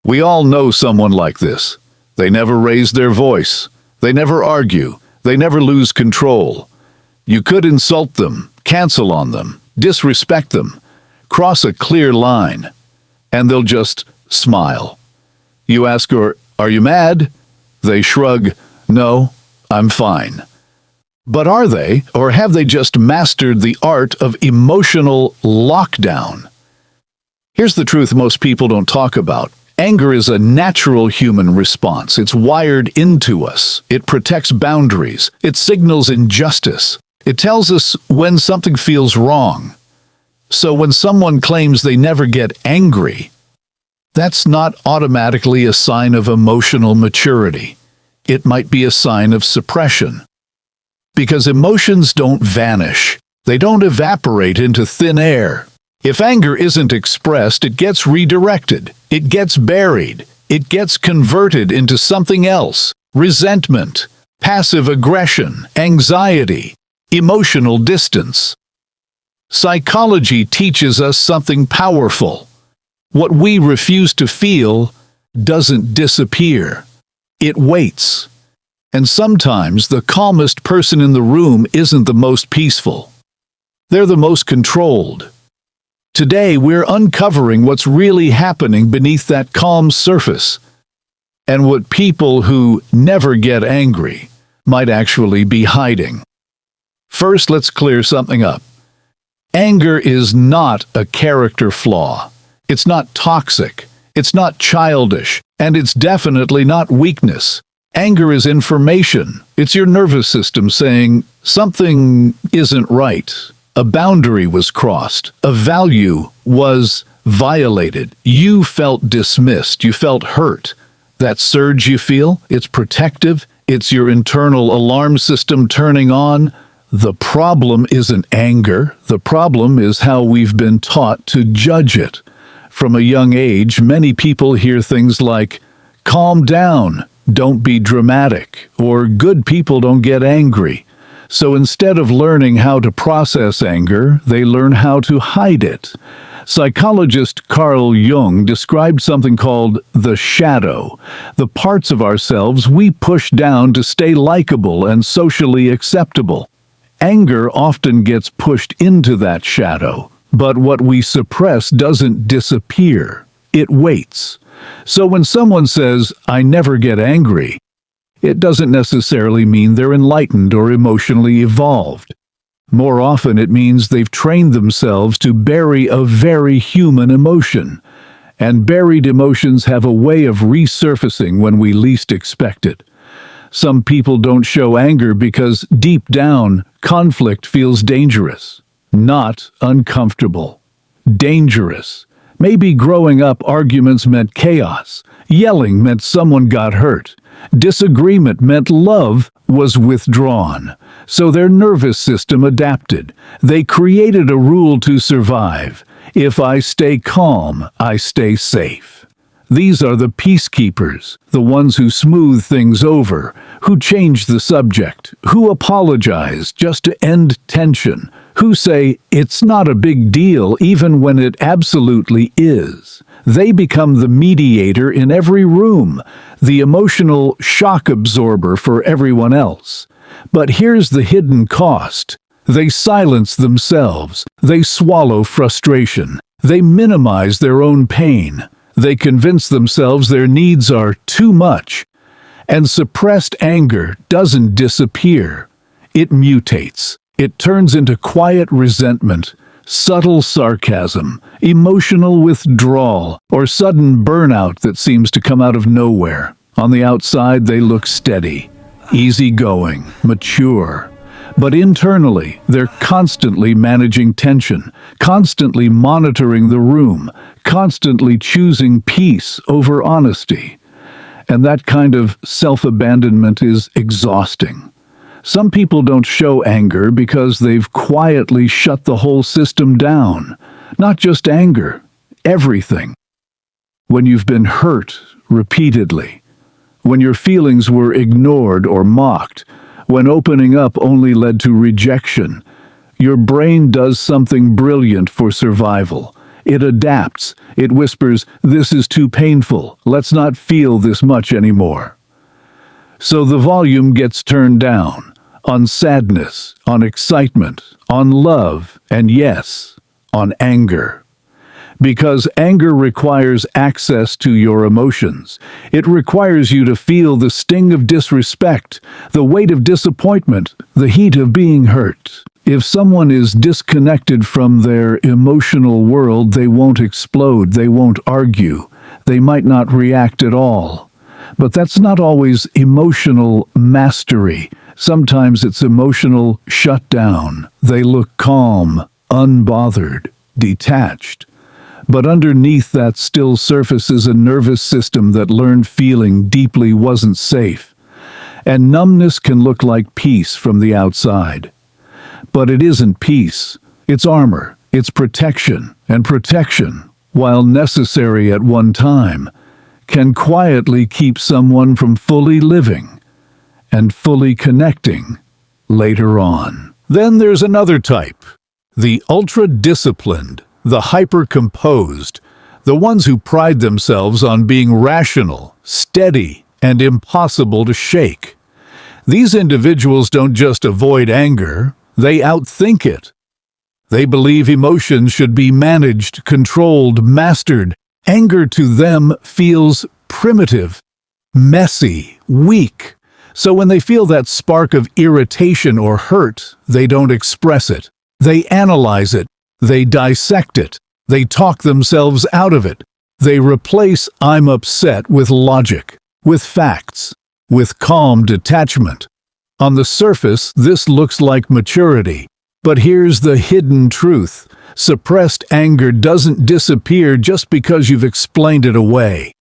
We all know someone like this. They never raise their voice. They never argue. They never lose control. You could insult them, cancel on them, disrespect them, cross a clear line, and they'll just smile. You ask her, "Are you mad?" They shrug, "No, I'm fine." But are they, or have they just mastered the art of emotional lockdown? Here's the truth most people don't talk about. Anger is a natural human response. It's wired into us. It protects boundaries. It signals injustice. It tells us when something feels wrong. So when someone claims they never get angry, that's not automatically a sign of emotional maturity. It might be a sign of suppression. Because emotions don't vanish. They don't evaporate into thin air. If anger isn't expressed, it gets redirected. It gets buried. It gets converted into something else. Resentment, passive aggression, anxiety, emotional distance. Psychology teaches us something powerful. What we refuse to feel doesn't disappear. It waits. And sometimes the calmest person in the room isn't the most peaceful. They're the most controlled. Today, we're uncovering what's really happening beneath that calm surface, and what people who never get angry might actually be hiding. First, let's clear something up. Anger is not a character flaw. It's not toxic. It's not childish. And it's definitely not weakness. Anger is information. It's your nervous system saying something isn't right. A boundary was crossed. A value was violated. You felt dismissed. You felt hurt. That surge you feel, it's protective. It's your internal alarm system turning on. The problem isn't anger. The problem is how we've been taught to judge it. From a young age, many people hear things like, "Calm down, don't be dramatic," or "Good people don't get angry." So instead of learning how to process anger, they learn how to hide it. Psychologist Carl Jung described something called the shadow, the parts of ourselves we push down to stay likable and socially acceptable. Anger often gets pushed into that shadow, but what we suppress doesn't disappear. It waits. So when someone says, "I never get angry," it doesn't necessarily mean they're enlightened or emotionally evolved. More often it means they've trained themselves to bury a very human emotion. And buried emotions have a way of resurfacing when we least expect it. Some people don't show anger because deep down, conflict feels dangerous, not uncomfortable. Dangerous. Maybe growing up, arguments meant chaos. Yelling meant someone got hurt. Disagreement meant love was withdrawn. So their nervous system adapted. They created a rule to survive. If I stay calm, I stay safe. These are the peacekeepers, the ones who smooth things over, who change the subject, who apologize just to end tension, who say it's not a big deal even when it absolutely is. They become the mediator in every room, the emotional shock absorber for everyone else. But here's the hidden cost. They silence themselves. They swallow frustration. They minimize their own pain. They convince themselves their needs are too much. And suppressed anger doesn't disappear. It mutates. It turns into quiet resentment, subtle sarcasm, emotional withdrawal, or sudden burnout that seems to come out of nowhere. On the outside, they look steady, easygoing, mature. But internally, they're constantly managing tension, constantly monitoring the room, constantly choosing peace over honesty. And that kind of self-abandonment is exhausting. Some people don't show anger because they've quietly shut the whole system down. Not just anger, everything. When you've been hurt repeatedly, when your feelings were ignored or mocked, when opening up only led to rejection, your brain does something brilliant for survival. It adapts. It whispers, "This is too painful. Let's not feel this much anymore." So the volume gets turned down on sadness, on excitement, on love, and yes, on anger. Because anger requires access to your emotions. It requires you to feel the sting of disrespect, the weight of disappointment, the heat of being hurt. If someone is disconnected from their emotional world, they won't explode, they won't argue, they might not react at all. But that's not always emotional mastery. Sometimes it's emotional shutdown. They look calm, unbothered, detached. But underneath that still surface is a nervous system that learned feeling deeply wasn't safe. And numbness can look like peace from the outside. But it isn't peace. It's armor. It's protection. And protection, while necessary at one time, can quietly keep someone from fully living and fully connecting later on. Then there's another type, the ultra-disciplined, the hyper-composed, the ones who pride themselves on being rational, steady, and impossible to shake. These individuals don't just avoid anger, they outthink it. They believe emotions should be managed, controlled, mastered. Anger to them feels primitive, messy, weak. So when they feel that spark of irritation or hurt, they don't express it. They analyze it. They dissect it. They talk themselves out of it. They replace "I'm upset" with logic, with facts, with calm detachment. On the surface, this looks like maturity. But here's the hidden truth. Suppressed anger doesn't disappear just because you've explained it away.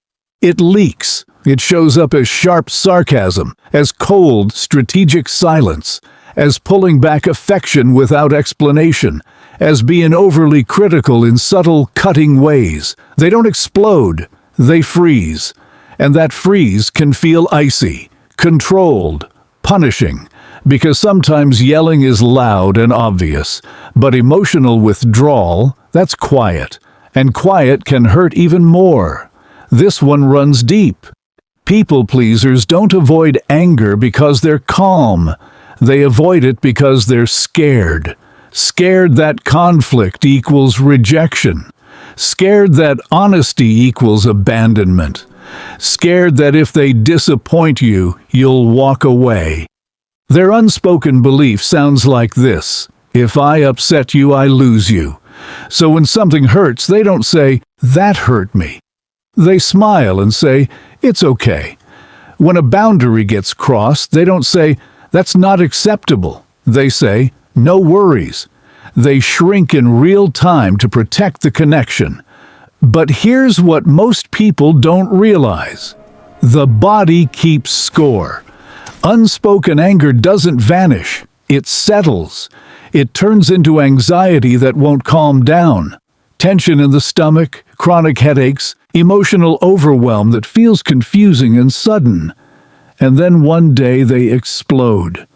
It leaks. It shows up as sharp sarcasm, as cold, strategic silence, as pulling back affection without explanation, as being overly critical in subtle, cutting ways. They don't explode, they freeze. And that freeze can feel icy, controlled, punishing, because sometimes yelling is loud and obvious, but emotional withdrawal, that's quiet. And quiet can hurt even more. This one runs deep. People pleasers don't avoid anger because they're calm. They avoid it because they're scared. Scared that conflict equals rejection. Scared that honesty equals abandonment. Scared that if they disappoint you, you'll walk away. Their unspoken belief sounds like this: if I upset you, I lose you. So when something hurts, they don't say, "That hurt me." They smile and say, "It's okay." When a boundary gets crossed, they don't say, "That's not acceptable." They say, "No worries." They shrink in real time to protect the connection. But here's what most people don't realize. The body keeps score. Unspoken anger doesn't vanish. It settles. It turns into anxiety that won't calm down. Tension in the stomach, chronic headaches, emotional overwhelm that feels confusing and sudden. And then one day they explode.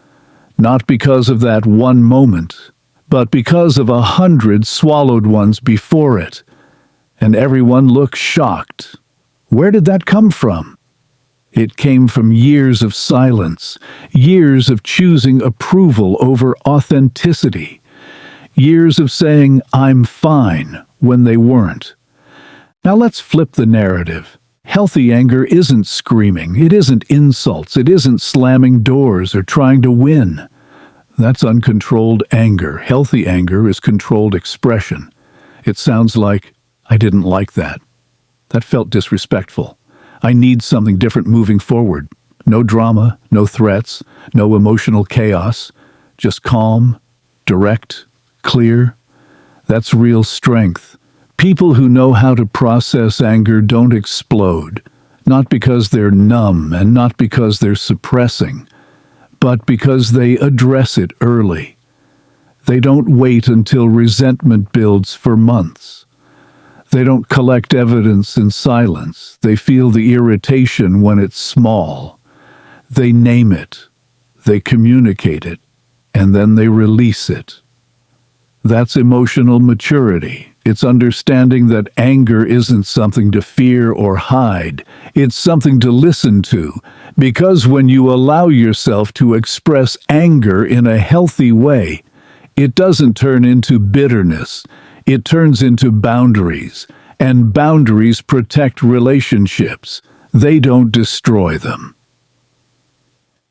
Not because of that one moment, but because of 100 swallowed ones before it. And everyone looks shocked. Where did that come from? It came from years of silence, years of choosing approval over authenticity, years of saying, "I'm fine," when they weren't. Now let's flip the narrative. Healthy anger isn't screaming, it isn't insults, it isn't slamming doors or trying to win. That's uncontrolled anger. Healthy anger is controlled expression. It sounds like, "I didn't like that. That felt disrespectful. I need something different moving forward." No drama, no threats, no emotional chaos. Just calm, direct, clear. That's real strength. People who know how to process anger don't explode. Not because they're numb and not because they're suppressing, but because they address it early. They don't wait until resentment builds for months. They don't collect evidence in silence. They feel the irritation when it's small. They name it. They communicate it. And then they release it. That's emotional maturity. It's understanding that anger isn't something to fear or hide. It's something to listen to, because when you allow yourself to express anger in a healthy way, it doesn't turn into bitterness. It turns into boundaries, and boundaries protect relationships. They don't destroy them.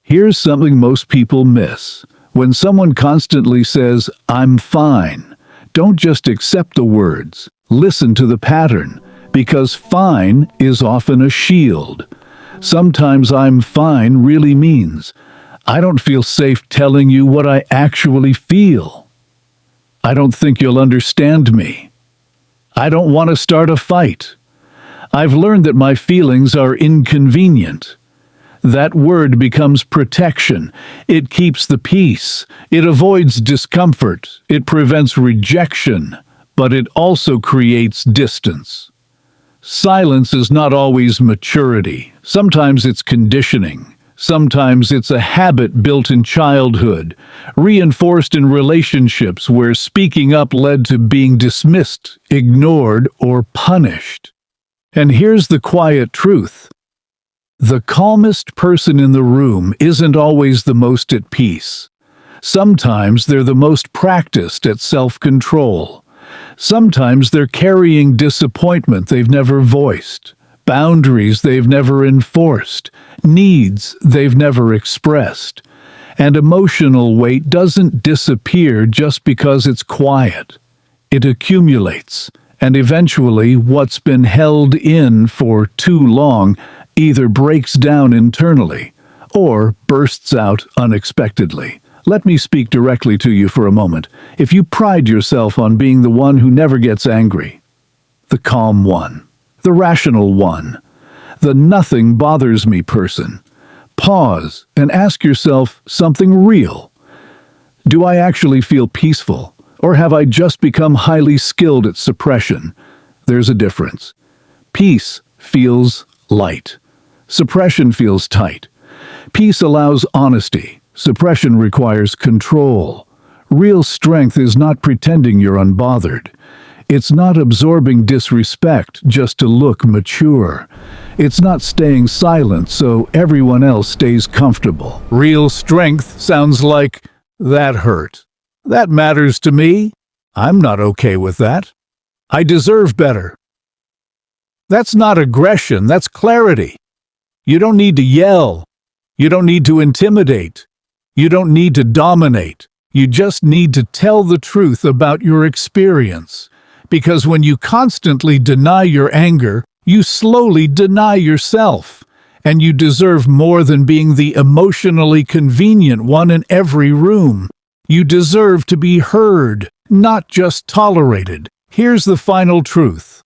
Here's something most people miss. When someone constantly says, "I'm fine," don't just accept the words. Listen to the pattern, because fine is often a shield. Sometimes "I'm fine" really means, "I don't feel safe telling you what I actually feel. I don't think you'll understand me. I don't want to start a fight. I've learned that my feelings are inconvenient." That word becomes protection. It keeps the peace. It avoids discomfort. It prevents rejection, but it also creates distance. Silence is not always maturity. Sometimes it's conditioning. Sometimes it's a habit built in childhood, reinforced in relationships where speaking up led to being dismissed, ignored, or punished. And here's the quiet truth. The calmest person in the room isn't always the most at peace. Sometimes they're the most practiced at self-control. Sometimes they're carrying disappointment they've never voiced, boundaries they've never enforced, needs they've never expressed. And emotional weight doesn't disappear just because it's quiet. It accumulates, and eventually what's been held in for too long either breaks down internally or bursts out unexpectedly. Let me speak directly to you for a moment. If you pride yourself on being the one who never gets angry, the calm one, the rational one, the nothing bothers me person, pause and ask yourself something real. Do I actually feel peaceful, or have I just become highly skilled at suppression? There's a difference. Peace feels light. Suppression feels tight. Peace allows honesty. Suppression requires control. Real strength is not pretending you're unbothered. It's not absorbing disrespect just to look mature. It's not staying silent so everyone else stays comfortable. Real strength sounds like, "That hurt. That matters to me. I'm not okay with that. I deserve better." That's not aggression, that's clarity. You don't need to yell. You don't need to intimidate. You don't need to dominate. You just need to tell the truth about your experience. Because when you constantly deny your anger, you slowly deny yourself. And you deserve more than being the emotionally convenient one in every room. You deserve to be heard, not just tolerated. Here's the final truth.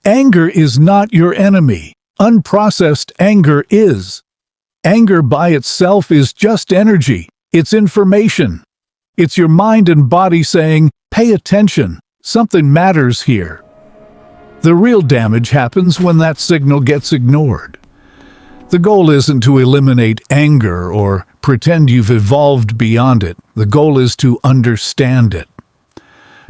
Anger is not your enemy. Unprocessed anger is. Anger by itself is just energy. It's information. It's your mind and body saying, "Pay attention. Something matters here." The real damage happens when that signal gets ignored. The goal isn't to eliminate anger or pretend you've evolved beyond it. The goal is to understand it.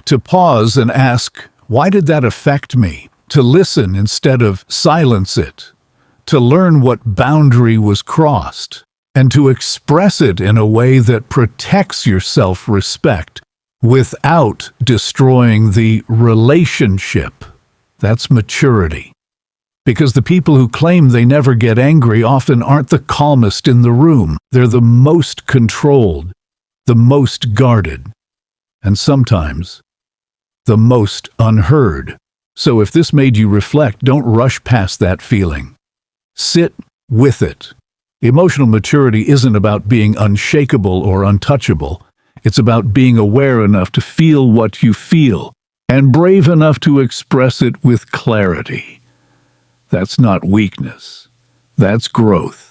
To pause and ask, "Why did that affect me?" To listen instead of silence it. To learn what boundary was crossed. And to express it in a way that protects your self-respect without destroying the relationship. That's maturity. Because the people who claim they never get angry often aren't the calmest in the room. They're the most controlled, the most guarded, and sometimes the most unheard. So if this made you reflect, don't rush past that feeling. Sit with it. Emotional maturity isn't about being unshakable or untouchable. It's about being aware enough to feel what you feel and brave enough to express it with clarity. That's not weakness. That's growth.